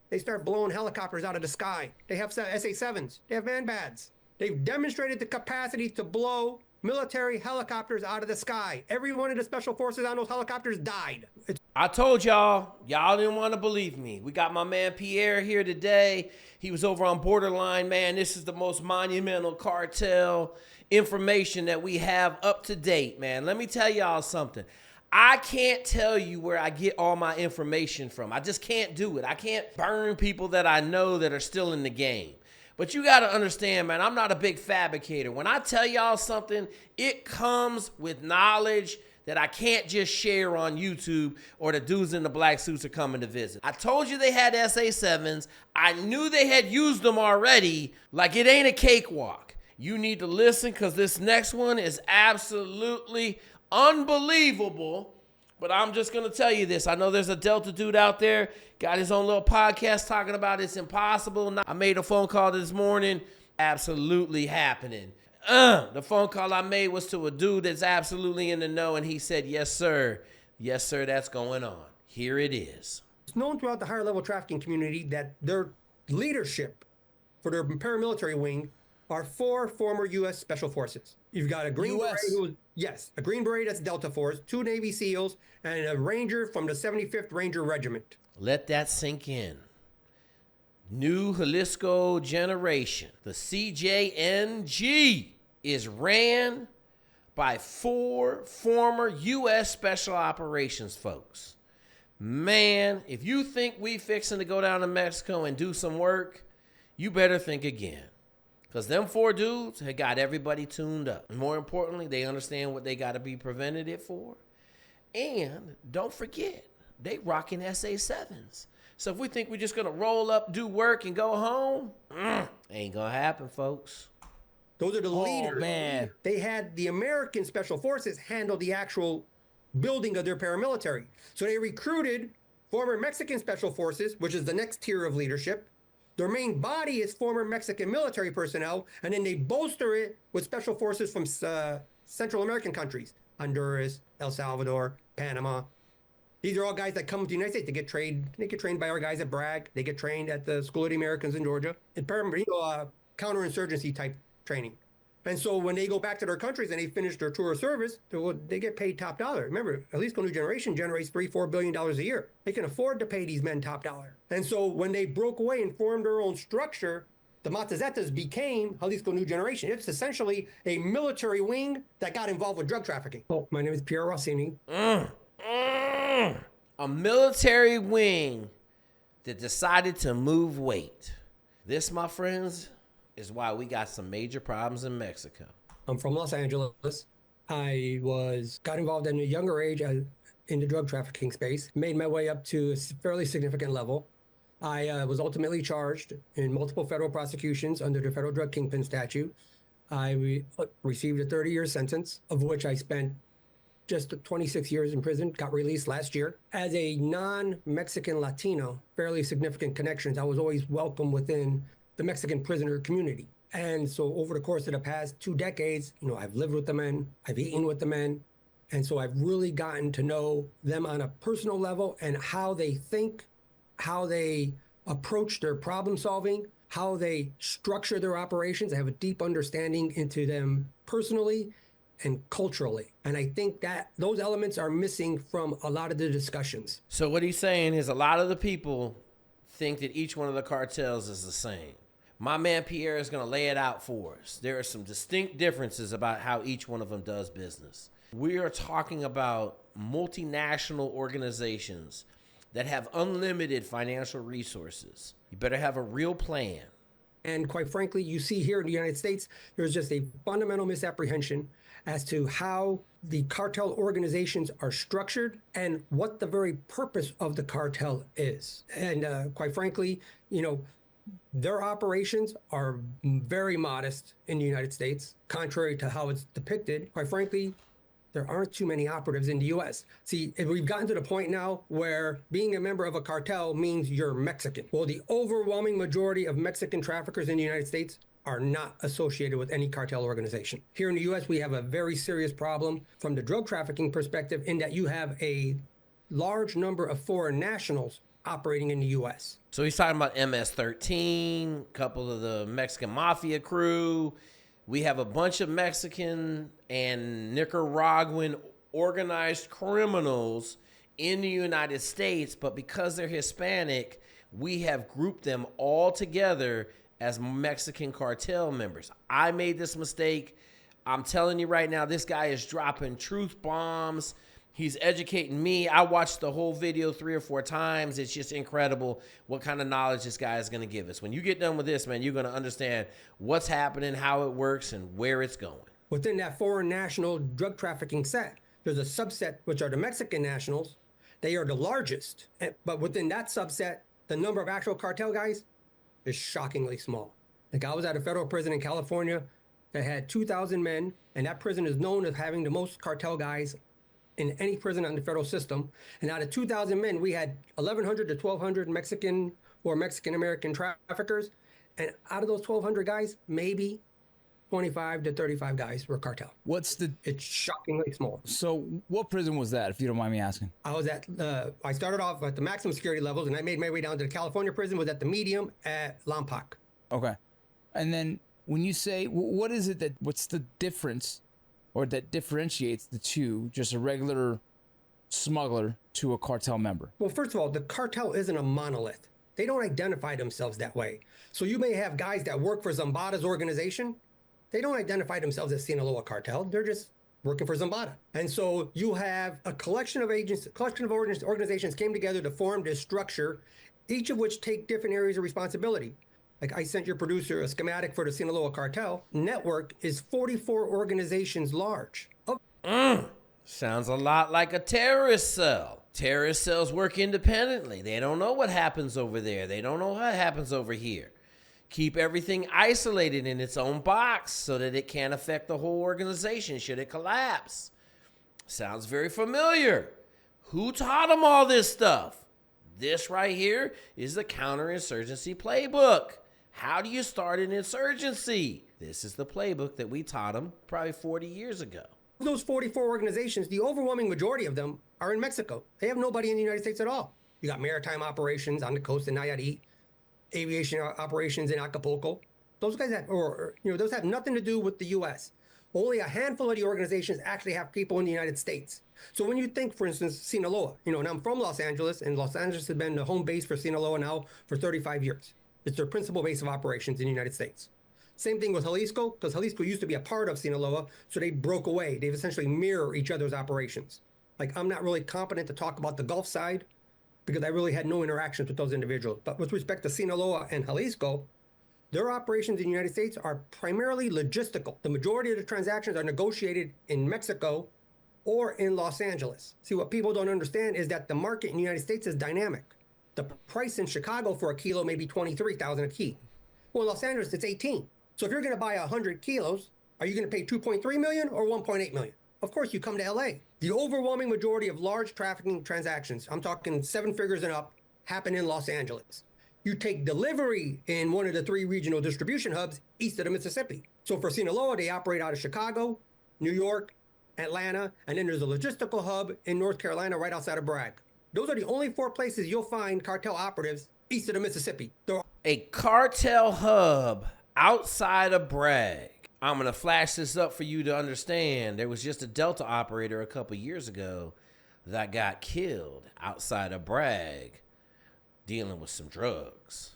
they start blowing helicopters out of the sky. They have SA-7s. They have man-bads. They've demonstrated the capacity to blow military helicopters out of the sky. Every one of the special forces on those helicopters died. I told y'all didn't want to believe me. We got my man Pierre here today. He was over on Borderline, man. This is the most monumental cartel information that we have up to date, man. Let me tell y'all something. I can't tell you where I get all my information from. I just can't do it. I can't burn people that I know that are still in the game. But you got to understand, man, I'm not a big fabricator. When I tell y'all something, it comes with knowledge that I can't just share on YouTube or the dudes in the black suits are coming to visit. I told you they had SA-7s. I knew they had used them already. Like, it ain't a cakewalk. You need to listen because this next one is absolutely unbelievable. But I'm just going to tell you this. I know there's a Delta dude out there, got his own little podcast talking about it's impossible. I made a phone call this morning. Absolutely happening. The phone call I made was to a dude that's absolutely in the know, and he said, yes, sir. Yes, sir, that's going on. Here it is. It's known throughout the higher level trafficking community that their leadership for their paramilitary wing are 4 former U.S. Special Forces. You've got a Green Beret, a Green Beret, that's Delta Force, 2 Navy SEALs, and a Ranger from the 75th Ranger Regiment. Let that sink in. New Jalisco generation, the CJNG, is ran by 4 former U.S. Special Operations folks. Man, if you think we fixing to go down to Mexico and do some work, you better think again. Because them 4 dudes had got everybody tuned up. And more importantly, they understand what they got to be preventative for. And don't forget, they rocking SA-7s. So if we think we're just going to roll up, do work, and go home, ain't going to happen, folks. Those are the leaders. Man. They had the American Special Forces handle the actual building of their paramilitary. So they recruited former Mexican Special Forces, which is the next tier of leadership. Their main body is former Mexican military personnel, and then they bolster it with special forces from Central American countries, Honduras, El Salvador, Panama. These are all guys that come to the United States. They get trained by our guys at Bragg. They get trained at the School of the Americans in Georgia. And counterinsurgency type training. And so when they go back to their countries and they finish their tour of service, they get paid top dollar. Remember, Jalisco New Generation generates $3-4 billion a year. They can afford to pay these men top dollar. And so when they broke away and formed their own structure, the Matazetas became Jalisco New Generation. It's essentially a military wing that got involved with drug trafficking. Oh, my name is Pierre Rossi. A military wing that decided to move weight. This, my friends, is why we got some major problems in Mexico. I'm from Los Angeles. I got involved at a younger age in the drug trafficking space, made my way up to a fairly significant level. I was ultimately charged in multiple federal prosecutions under the federal drug kingpin statute. I received a 30-year sentence, of which I spent just 26 years in prison, got released last year. As a non-Mexican Latino, fairly significant connections, I was always welcome within the Mexican prisoner community. And so over the course of the past 2 decades, I've lived with the men, I've eaten with the men. And so I've really gotten to know them on a personal level and how they think, how they approach their problem solving, how they structure their operations. I have a deep understanding into them personally and culturally. And I think that those elements are missing from a lot of the discussions. So what he's saying is a lot of the people think that each one of the cartels is the same. My man Pierre is going to lay it out for us. There are some distinct differences about how each one of them does business. We are talking about multinational organizations that have unlimited financial resources. You better have a real plan. And quite frankly, you see here in the United States, there's just a fundamental misapprehension as to how the cartel organizations are structured and what the very purpose of the cartel is. And quite frankly, their operations are very modest in the United States, contrary to how it's depicted. Quite frankly, there aren't too many operatives in the U.S. See, we've gotten to the point now where being a member of a cartel means you're Mexican. Well, the overwhelming majority of Mexican traffickers in the United States are not associated with any cartel organization. Here in the U.S., we have a very serious problem from the drug trafficking perspective in that you have a large number of foreign nationals operating in the U.S. So he's talking about MS-13, a couple of the Mexican mafia crew. We have a bunch of Mexican and Nicaraguan organized criminals in the United States, but because they're Hispanic, we have grouped them all together as Mexican cartel members. I made this mistake. I'm telling you right now, this guy is dropping truth bombs. He's educating me. I watched the whole video 3 or 4 times. It's just incredible what kind of knowledge this guy is going to give us. When you get done with this, man, you're going to understand what's happening, how it works, and where it's going. Within that foreign national drug trafficking set, there's a subset, which are the Mexican nationals. They are the largest. But within that subset, the number of actual cartel guys is shockingly small. Like, I was at a federal prison in California that had 2,000 men, and that prison is known as having the most cartel guys in any prison in the federal system. And out of 2,000 men, we had 1,100 to 1,200 Mexican or Mexican-American traffickers. And out of those 1,200 guys, maybe 25 to 35 guys were cartel. It's shockingly small. So what prison was that, if you don't mind me asking? I started off at the maximum security levels, and I made my way down to the California prison, was at the medium at Lompoc. Okay. And then when you say, what is it what's the difference or that differentiates the two, just a regular smuggler to a cartel member? Well, first of all, the cartel isn't a monolith. They don't identify themselves that way. So you may have guys that work for Zambada's organization. They don't identify themselves as Sinaloa cartel. They're just working for Zambada. And so you have a collection of organizations came together to form this structure, each of which take different areas of responsibility. Like, I sent your producer a schematic for the Sinaloa cartel. Network is 44 organizations large. Sounds a lot like a terrorist cell. Terrorist cells work independently. They don't know what happens over there. They don't know what happens over here. Keep everything isolated in its own box so that it can't affect the whole organization should it collapse. Sounds very familiar. Who taught them all this stuff? This right here is the counterinsurgency playbook. How do you start an insurgency? This is the playbook that we taught them probably 40 years ago. Those 44 organizations, the overwhelming majority of them are in Mexico. They have nobody in the United States at all. You got maritime operations on the coast in Nayarit, aviation operations in Acapulco. Those guys those have nothing to do with the U.S. Only a handful of the organizations actually have people in the United States. So when you think, for instance, Sinaloa, and I'm from Los Angeles, and Los Angeles has been the home base for Sinaloa now for 35 years. It's their principal base of operations in the United States. Same thing with Jalisco, because Jalisco used to be a part of Sinaloa, so they broke away. They've essentially mirror each other's operations. Like, I'm not really competent to talk about the Gulf side, because I really had no interactions with those individuals. But with respect to Sinaloa and Jalisco, their operations in the United States are primarily logistical. The majority of the transactions are negotiated in Mexico or in Los Angeles. See, what people don't understand is that the market in the United States is dynamic. The price in Chicago for a kilo may be $23,000 a key. Well, in Los Angeles, it's 18. So if you're going to buy 100 kilos, are you going to pay $2.3 million or $1.8 million? Of course, you come to LA. The overwhelming majority of large trafficking transactions, I'm talking 7 figures and up, happen in Los Angeles. You take delivery in one of the 3 regional distribution hubs east of the Mississippi. So for Sinaloa, they operate out of Chicago, New York, Atlanta, and then there's a logistical hub in North Carolina right outside of Bragg. Those are the only 4 places you'll find cartel operatives east of the Mississippi. A cartel hub outside of Bragg. I'm going to flash this up for you to understand. There was just a Delta operator a couple years ago that got killed outside of Bragg dealing with some drugs.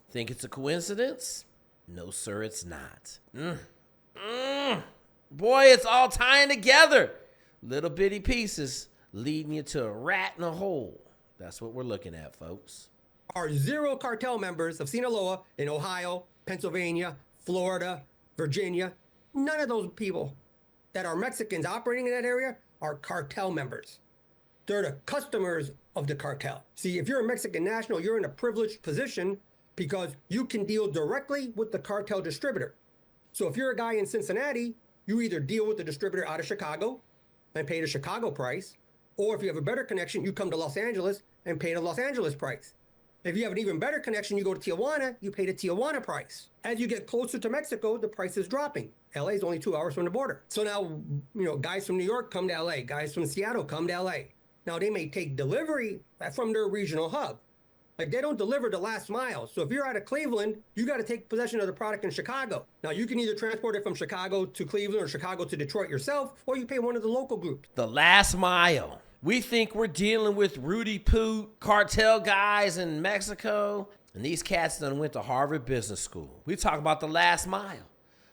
Think it's a coincidence? No, sir, it's not. Boy, it's all tying together. Little bitty pieces leading you to a rat in a hole. That's what we're looking at, folks. Are 0 cartel members of Sinaloa in Ohio, Pennsylvania, Florida, Virginia. None of those people that are Mexicans operating in that area are cartel members. They're the customers of the cartel. See, if you're a Mexican national, you're in a privileged position because you can deal directly with the cartel distributor. So if you're a guy in Cincinnati, you either deal with the distributor out of Chicago and pay the Chicago price, or if you have a better connection, you come to Los Angeles and pay the Los Angeles price. If you have an even better connection, you go to Tijuana, you pay the Tijuana price. As you get closer to Mexico, the price is dropping. LA is only 2 hours from the border. So now, guys from New York come to LA, guys from Seattle come to LA. Now, they may take delivery from their regional hub, Like, they don't deliver the last mile. So if you're out of Cleveland, you got to take possession of the product in Chicago. Now, you can either transport it from Chicago to Cleveland or Chicago to Detroit yourself, or you pay one of the local groups. The last mile. We think we're dealing with Rudy Poot, cartel guys in Mexico, and these cats done went to Harvard Business School. We talk about the last mile,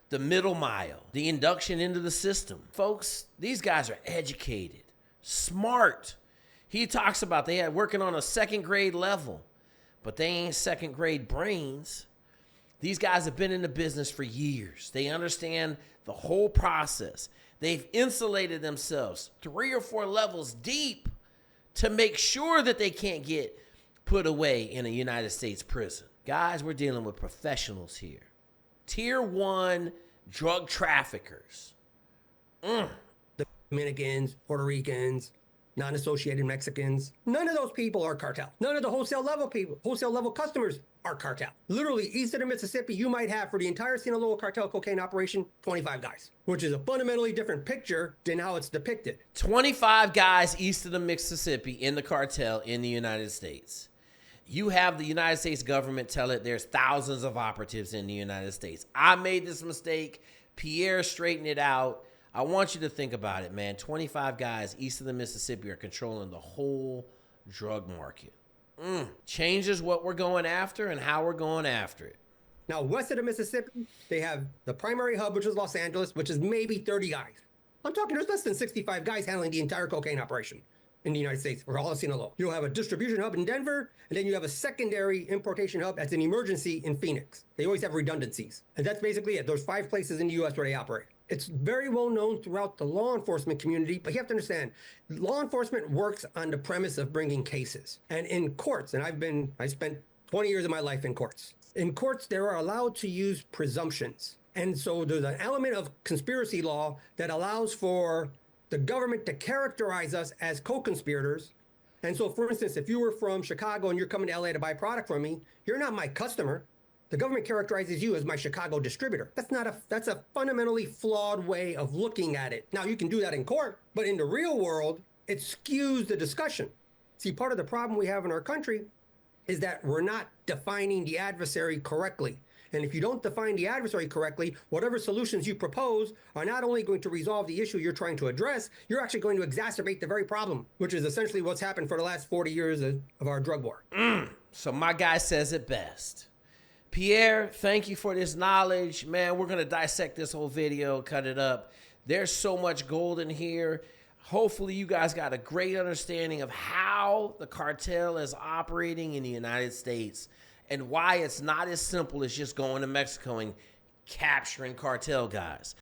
the middle mile, the induction into the system. Folks, these guys are educated, smart. He talks about they had working on a second grade level, but they ain't second grade brains. These guys have been in the business for years. They understand the whole process. They've insulated themselves 3 or 4 levels deep to make sure that they can't get put away in a United States prison. Guys, we're dealing with professionals here. Tier 1 drug traffickers. The Dominicans, Puerto Ricans, non-associated Mexicans. None of those people are cartel. None of the wholesale level people, wholesale level customers are cartel. Literally, east of the Mississippi, you might have for the entire Sinaloa cartel cocaine operation, 25 guys, which is a fundamentally different picture than how it's depicted. 25 guys east of the Mississippi in the cartel in the United States. You have the United States government tell it there's thousands of operatives in the United States. I made this mistake. Pierre straightened it out. I want you to think about it, man. 25 guys east of the Mississippi are controlling the whole drug market. Changes what we're going after and how we're going after it. Now, west of the Mississippi, they have the primary hub, which is Los Angeles, which is maybe 30 guys. I'm talking there's less than 65 guys handling the entire cocaine operation in the United States, or all of Sinaloa. You'll have a distribution hub in Denver, and then you have a secondary importation hub that's an emergency in Phoenix. They always have redundancies. And that's basically it. There's 5 places in the U.S. where they operate. It's very well known throughout the law enforcement community, but you have to understand, law enforcement works on the premise of bringing cases. And in courts, and I spent 20 years of my life in courts. In courts, they are allowed to use presumptions. And so there's an element of conspiracy law that allows for the government to characterize us as co-conspirators. And so, for instance, if you were from Chicago and you're coming to LA to buy product from me, you're not my customer. The government characterizes you as my Chicago distributor. That's a fundamentally flawed way of looking at it. Now, you can do that in court, but in the real world, it skews the discussion. See, part of the problem we have in our country is that we're not defining the adversary correctly. And if you don't define the adversary correctly, whatever solutions you propose are not only going to resolve the issue you're trying to address, you're actually going to exacerbate the very problem, which is essentially what's happened for the last 40 years of our drug war. So my guy says it best. Pierre, thank you for this knowledge. Man, we're going to dissect this whole video, cut it up. There's so much gold in here. Hopefully you guys got a great understanding of how the cartel is operating in the United States and why it's not as simple as just going to Mexico and capturing cartel guys.